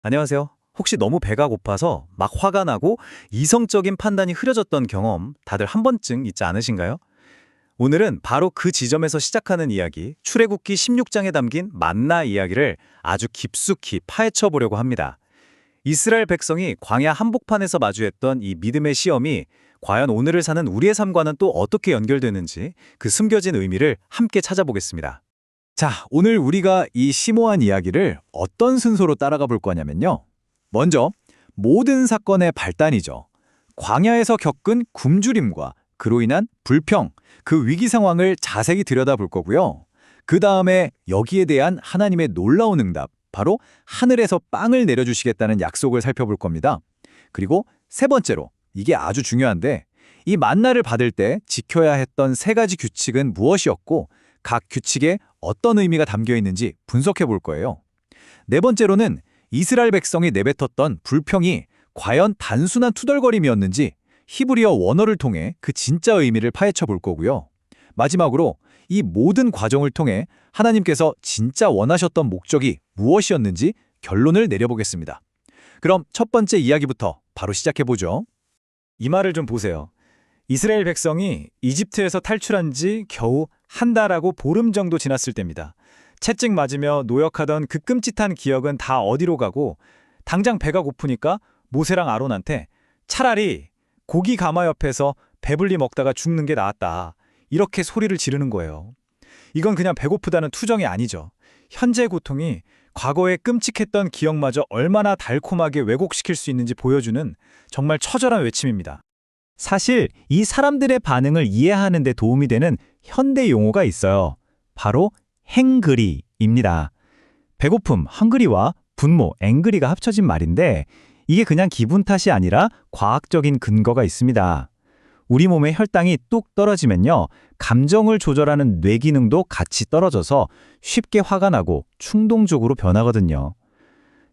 안녕하세요. 혹시 너무 배가 고파서 막 화가 나고 이성적인 판단이 흐려졌던 경험 다들 한 번쯤 있지 않으신가요? 오늘은 바로 그 지점에서 시작하는 이야기, 출애굽기 16장에 담긴 만나 이야기를 아주 깊숙이 파헤쳐 보려고 합니다. 이스라엘 백성이 광야 한복판에서 마주했던 이 믿음의 시험이 과연 오늘을 사는 우리의 삶과는 또 어떻게 연결되는지 그 숨겨진 의미를 함께 찾아보겠습니다. 자, 오늘 우리가 이 심오한 이야기를 어떤 순서로 따라가 볼 거냐면요. 먼저 모든 사건의 발단이죠. 광야에서 겪은 굶주림과 그로 인한 불평, 그 위기 상황을 자세히 들여다볼 거고요. 그 다음에 여기에 대한 하나님의 놀라운 응답, 바로 하늘에서 빵을 내려주시겠다는 약속을 살펴볼 겁니다. 그리고 세 번째로, 이게 아주 중요한데, 이 만나를 받을 때 지켜야 했던 세 가지 규칙은 무엇이었고, 각 규칙에 어떤 의미가 담겨 있는지 분석해 볼 거예요. 네 번째로는 이스라엘 백성이 내뱉었던 불평이 과연 단순한 투덜거림이었는지 히브리어 원어를 통해 그 진짜 의미를 파헤쳐 볼 거고요. 마지막으로 이 모든 과정을 통해 하나님께서 진짜 원하셨던 목적이 무엇이었는지 결론을 내려보겠습니다. 그럼 첫 번째 이야기부터 바로 시작해 보죠. 이 말을 좀 보세요. 이스라엘 백성이 이집트에서 탈출한 지 겨우 한 달하고 보름 정도 지났을 때입니다. 채찍 맞으며 노역하던 그 끔찍한 기억은 다 어디로 가고 당장 배가 고프니까 모세랑 아론한테 차라리 고기 가마 옆에서 배불리 먹다가 죽는 게 나았다. 이렇게 소리를 지르는 거예요. 이건 그냥 배고프다는 투정이 아니죠. 현재의 고통이 과거의 끔찍했던 기억마저 얼마나 달콤하게 왜곡시킬 수 있는지 보여주는 정말 처절한 외침입니다. 사실 이 사람들의 반응을 이해하는 데 도움이 되는 현대 용어가 있어요. 바로 행그리입니다. 배고픔, 헝그리와 분노, 앵그리가 합쳐진 말인데 이게 그냥 기분 탓이 아니라 과학적인 근거가 있습니다. 우리 몸의 혈당이 뚝 떨어지면요, 감정을 조절하는 뇌 기능도 같이 떨어져서 쉽게 화가 나고 충동적으로 변하거든요.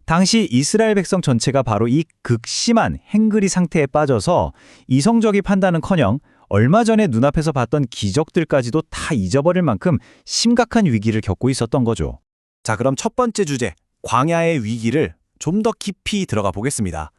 당시 이스라엘 백성 전체가 바로 이 극심한 행그리 상태에 빠져서 이성적인 판단은커녕 얼마 전에 눈앞에서 봤던 기적들까지도 다 잊어버릴 만큼 심각한 위기를 겪고 있었던 거죠. 자, 그럼 첫 번째 주제, 광야의 위기를 좀 더 깊이 들어가 보겠습니다.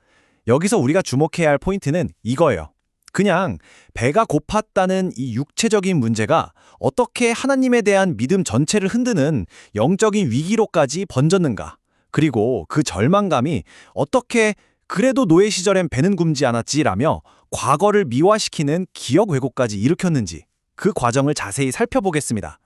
여기서 우리가 주목해야 할 포인트는 이거예요. 그냥 배가 고팠다는 이 육체적인 문제가 어떻게 하나님에 대한 믿음 전체를 흔드는 영적인 위기로까지 번졌는가? 그리고 그 절망감이 어떻게 그래도 노예 시절엔 배는 굶지 않았지라며 과거를 미화시키는 기억 왜곡까지 일으켰는지 그 과정을 자세히 살펴보겠습니다.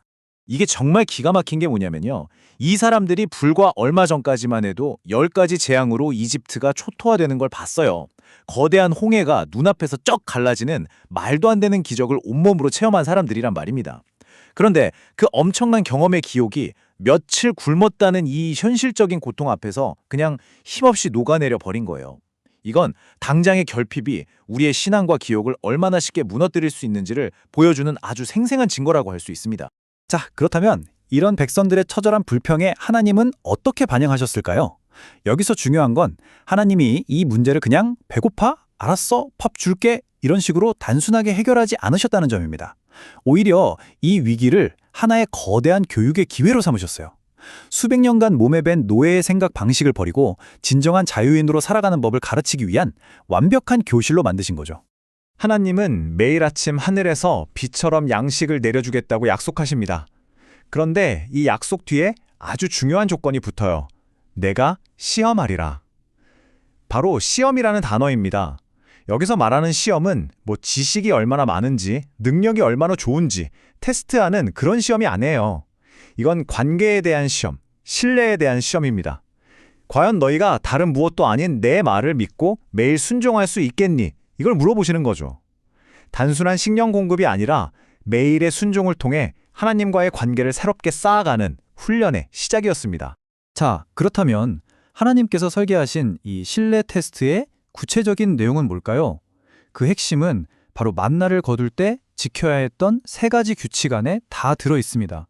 이게 정말 기가 막힌 게 뭐냐면요. 이 사람들이 불과 얼마 전까지만 해도 10가지 재앙으로 이집트가 초토화되는 걸 봤어요. 거대한 홍해가 눈앞에서 쩍 갈라지는 말도 안 되는 기적을 온몸으로 체험한 사람들이란 말입니다. 그런데 그 엄청난 경험의 기억이 며칠 굶었다는 이 현실적인 고통 앞에서 그냥 힘없이 녹아내려 버린 거예요. 이건 당장의 결핍이 우리의 신앙과 기억을 얼마나 쉽게 무너뜨릴 수 있는지를 보여주는 아주 생생한 증거라고 할 수 있습니다. 자, 그렇다면 이런 백성들의 처절한 불평에 하나님은 어떻게 반응하셨을까요? 여기서 중요한 건 하나님이 이 문제를 그냥 배고파? 알았어, 밥 줄게 이런 식으로 단순하게 해결하지 않으셨다는 점입니다. 오히려 이 위기를 하나의 거대한 교육의 기회로 삼으셨어요. 수백 년간 몸에 밴 노예의 생각 방식을 버리고 진정한 자유인으로 살아가는 법을 가르치기 위한 완벽한 교실로 만드신 거죠. 하나님은 매일 아침 하늘에서 비처럼 양식을 내려주겠다고 약속하십니다. 그런데 이 약속 뒤에 아주 중요한 조건이 붙어요. 내가 시험하리라. 바로 시험이라는 단어입니다. 여기서 말하는 시험은 지식이 얼마나 많은지, 능력이 얼마나 좋은지 테스트하는 그런 시험이 아니에요. 이건 관계에 대한 시험, 신뢰에 대한 시험입니다. 과연 너희가 다른 무엇도 아닌 내 말을 믿고 매일 순종할 수 있겠니? 이걸 물어보시는 거죠. 단순한 식량 공급이 아니라 매일의 순종을 통해 하나님과의 관계를 새롭게 쌓아가는 훈련의 시작이었습니다. 자, 그렇다면 하나님께서 설계하신 이 신뢰 테스트의 구체적인 내용은 뭘까요? 그 핵심은 바로 만나를 거둘 때 지켜야 했던 세 가지 규칙 안에 다 들어 있습니다.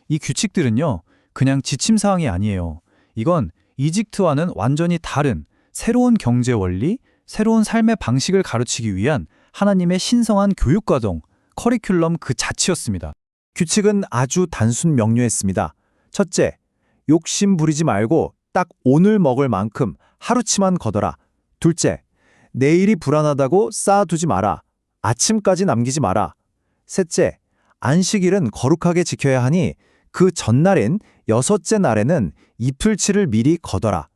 이 규칙들은요, 그냥 지침사항이 아니에요. 이건 이집트와는 완전히 다른 새로운 경제 원리, 새로운 삶의 방식을 가르치기 위한 하나님의 신성한 교육과정, 커리큘럼 그 자체였습니다. 규칙은 아주 단순 명료했습니다. 첫째, 욕심 부리지 말고 딱 오늘 먹을 만큼 하루치만 거둬라. 둘째, 내일이 불안하다고 쌓아두지 마라. 아침까지 남기지 마라. 셋째, 안식일은 거룩하게 지켜야 하니 그 전날엔 여섯째 날에는 이풀치를 미리 거둬라.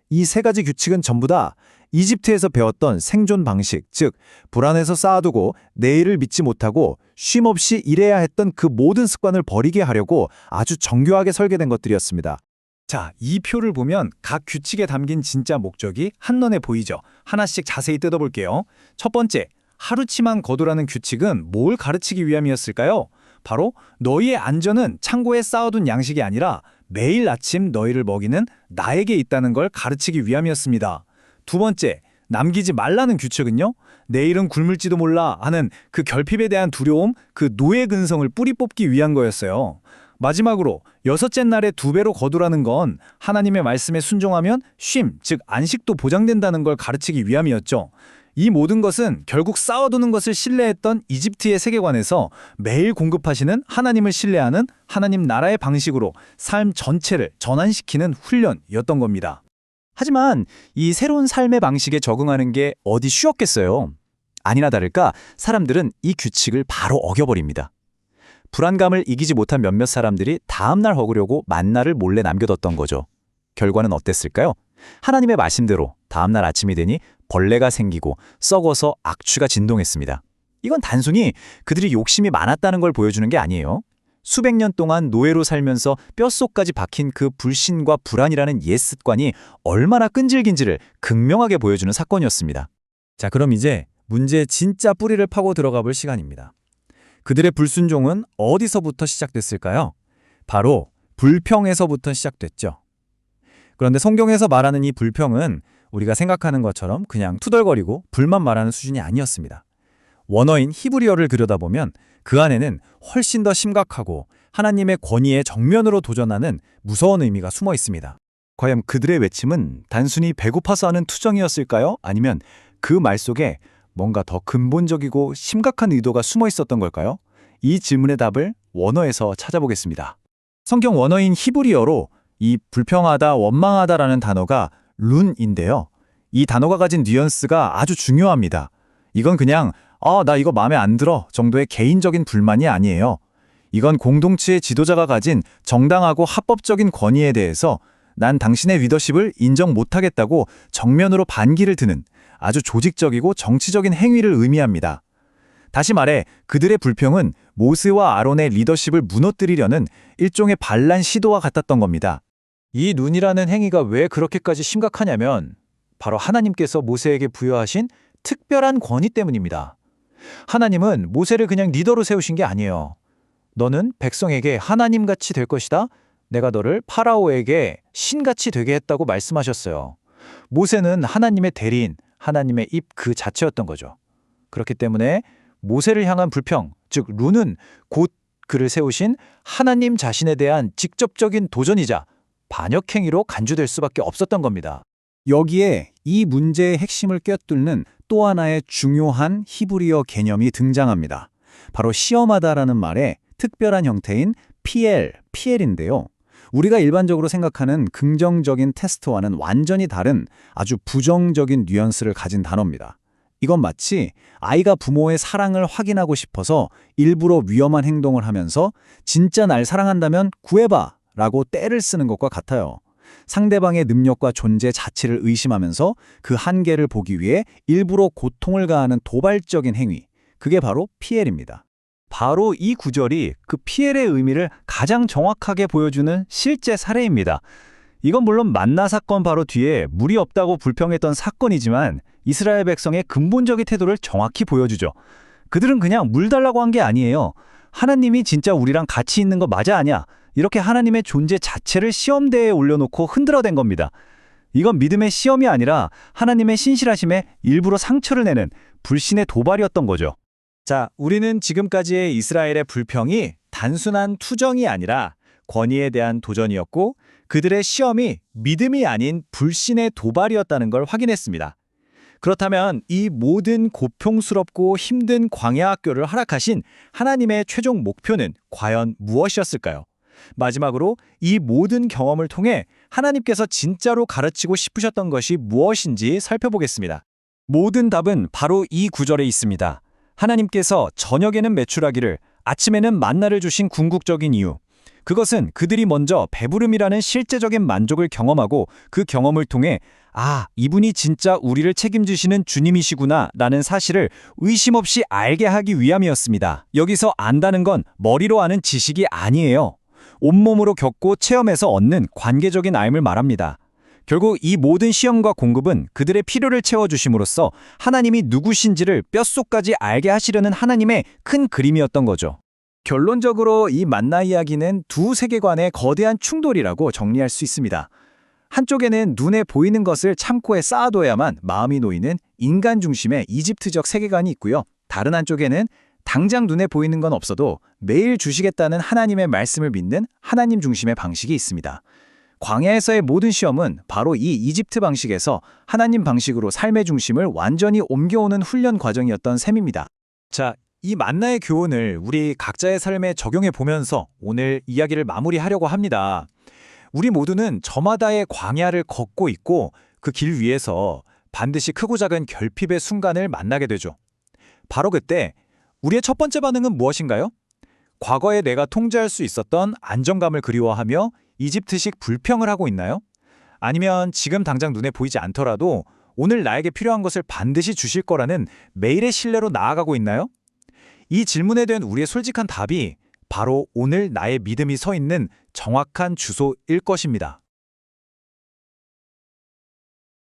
이 세 가지 규칙은 전부 다 이집트에서 배웠던 생존 방식, 즉 불안해서 쌓아두고 내일을 믿지 못하고 쉼없이 일해야 했던 그 모든 습관을 버리게 하려고 아주 정교하게 설계된 것들이었습니다. 자, 이 표를 보면 각 규칙에 담긴 진짜 목적이 한눈에 보이죠. 하나씩 자세히 뜯어볼게요. 첫 번째, 하루치만 거두라는 규칙은 뭘 가르치기 위함이었을까요? 바로 너희의 안전은 창고에 쌓아둔 양식이 아니라 매일 아침 너희를 먹이는 나에게 있다는 걸 가르치기 위함이었습니다. 두 번째, 남기지 말라는 규칙은요, 내일은 굶을지도 몰라 하는 그 결핍에 대한 두려움, 그 노예 근성을 뿌리 뽑기 위한 거였어요. 마지막으로 여섯째 날에 2배로 거두라는 건 하나님의 말씀에 순종하면 쉼, 즉 안식도 보장된다는 걸 가르치기 위함이었죠. 이 모든 것은 결국 쌓아두는 것을 신뢰했던 이집트의 세계관에서 매일 공급하시는 하나님을 신뢰하는 하나님 나라의 방식으로 삶 전체를 전환시키는 훈련이었던 겁니다. 하지만 이 새로운 삶의 방식에 적응하는 게 어디 쉬웠겠어요? 아니나 다를까 사람들은 이 규칙을 바로 어겨버립니다. 불안감을 이기지 못한 몇몇 사람들이 다음날 먹으려고 만나를 몰래 남겨뒀던 거죠. 결과는 어땠을까요? 하나님의 말씀대로 다음날 아침이 되니 벌레가 생기고 썩어서 악취가 진동했습니다. 이건 단순히 그들이 욕심이 많았다는 걸 보여주는 게 아니에요. 수백 년 동안 노예로 살면서 뼛속까지 박힌 그 불신과 불안이라는 옛 습관이 얼마나 끈질긴지를 극명하게 보여주는 사건이었습니다. 자, 그럼 이제 문제의 진짜 뿌리를 파고 들어가 볼 시간입니다. 그들의 불순종은 어디서부터 시작됐을까요? 바로 불평에서부터 시작됐죠. 그런데 성경에서 말하는 이 불평은 우리가 생각하는 것처럼 그냥 투덜거리고 불만 말하는 수준이 아니었습니다. 원어인 히브리어를 들여다보면 그 안에는 훨씬 더 심각하고 하나님의 권위에 정면으로 도전하는 무서운 의미가 숨어 있습니다. 과연 그들의 외침은 단순히 배고파서 하는 투정이었을까요? 아니면 그 말 속에 뭔가 더 근본적이고 심각한 의도가 숨어 있었던 걸까요? 이 질문의 답을 원어에서 찾아보겠습니다. 성경 원어인 히브리어로 이 불평하다, 원망하다라는 단어가 룬인데요. 이 단어가 가진 뉘앙스가 아주 중요합니다. 이건 그냥 나 이거 마음에 안 들어 정도의 개인적인 불만이 아니에요. 이건 공동체의 지도자가 가진 정당하고 합법적인 권위에 대해서 난 당신의 리더십을 인정 못하겠다고 정면으로 반기를 드는 아주 조직적이고 정치적인 행위를 의미합니다. 다시 말해 그들의 불평은 모세와 아론의 리더십을 무너뜨리려는 일종의 반란 시도와 같았던 겁니다. 이 눈이라는 행위가 왜 그렇게까지 심각하냐면 바로 하나님께서 모세에게 부여하신 특별한 권위 때문입니다. 하나님은 모세를 그냥 리더로 세우신 게 아니에요. 너는 백성에게 하나님같이 될 것이다. 내가 너를 파라오에게 신같이 되게 했다고 말씀하셨어요. 모세는 하나님의 대리인, 하나님의 입 그 자체였던 거죠. 그렇기 때문에 모세를 향한 불평, 즉 룬은 곧 그를 세우신 하나님 자신에 대한 직접적인 도전이자 반역행위로 간주될 수밖에 없었던 겁니다. 여기에 이 문제의 핵심을 꿰뚫는 또 하나의 중요한 히브리어 개념이 등장합니다. 바로 시험하다라는 말의 특별한 형태인 PL인데요. 우리가 일반적으로 생각하는 긍정적인 테스트와는 완전히 다른 아주 부정적인 뉘앙스를 가진 단어입니다. 이건 마치 아이가 부모의 사랑을 확인하고 싶어서 일부러 위험한 행동을 하면서 진짜 날 사랑한다면 구해봐 라고 떼를 쓰는 것과 같아요. 상대방의 능력과 존재 자체를 의심하면서 그 한계를 보기 위해 일부러 고통을 가하는 도발적인 행위, 그게 바로 PL입니다. 바로 이 구절이 그 PL의 의미를 가장 정확하게 보여주는 실제 사례입니다. 이건 물론 만나 사건 바로 뒤에 물이 없다고 불평했던 사건이지만 이스라엘 백성의 근본적인 태도를 정확히 보여주죠. 그들은 그냥 물 달라고 한 게 아니에요. 하나님이 진짜 우리랑 같이 있는 거 맞아 아냐? 이렇게 하나님의 존재 자체를 시험대에 올려놓고 흔들어댄 겁니다. 이건 믿음의 시험이 아니라 하나님의 신실하심에 일부러 상처를 내는 불신의 도발이었던 거죠. 자, 우리는 지금까지의 이스라엘의 불평이 단순한 투정이 아니라 권위에 대한 도전이었고 그들의 시험이 믿음이 아닌 불신의 도발이었다는 걸 확인했습니다. 그렇다면 이 모든 고통스럽고 힘든 광야 학교를 허락하신 하나님의 최종 목표는 과연 무엇이었을까요? 마지막으로 이 모든 경험을 통해 하나님께서 진짜로 가르치고 싶으셨던 것이 무엇인지 살펴보겠습니다. 모든 답은 바로 이 구절에 있습니다. 하나님께서 저녁에는 메추라기를, 아침에는 만나를 주신 궁극적인 이유. 그것은 그들이 먼저 배부름이라는 실제적인 만족을 경험하고 그 경험을 통해 이분이 진짜 우리를 책임지시는 주님이시구나 라는 사실을 의심 없이 알게 하기 위함이었습니다. 여기서 안다는 건 머리로 아는 지식이 아니에요. 온몸으로 겪고 체험해서 얻는 관계적인 알을 말합니다. 결국 이 모든 시험과 공급은 그들의 필요를 채워주심으로써 하나님이 누구신지를 뼛속까지 알게 하시려는 하나님의 큰 그림이었던 거죠. 결론적으로 이 만나 이야기는 두 세계관의 거대한 충돌이라고 정리할 수 있습니다. 한쪽에는 눈에 보이는 것을 창고에 쌓아둬야만 마음이 놓이는 인간 중심의 이집트적 세계관이 있고요. 다른 한쪽에는 당장 눈에 보이는 건 없어도 매일 주시겠다는 하나님의 말씀을 믿는 하나님 중심의 방식이 있습니다. 광야에서의 모든 시험은 바로 이 이집트 방식에서 하나님 방식으로 삶의 중심을 완전히 옮겨오는 훈련 과정이었던 셈입니다. 자, 이 만나의 교훈을 우리 각자의 삶에 적용해 보면서 오늘 이야기를 마무리하려고 합니다. 우리 모두는 저마다의 광야를 걷고 있고 그 길 위에서 반드시 크고 작은 결핍의 순간을 만나게 되죠. 바로 그때 우리의 첫 번째 반응은 무엇인가요? 과거에 내가 통제할 수 있었던 안정감을 그리워하며 이집트식 불평을 하고 있나요? 아니면 지금 당장 눈에 보이지 않더라도 오늘 나에게 필요한 것을 반드시 주실 거라는 매일의 신뢰로 나아가고 있나요? 이 질문에 대한 우리의 솔직한 답이 바로 오늘 나의 믿음이 서 있는 정확한 주소일 것입니다.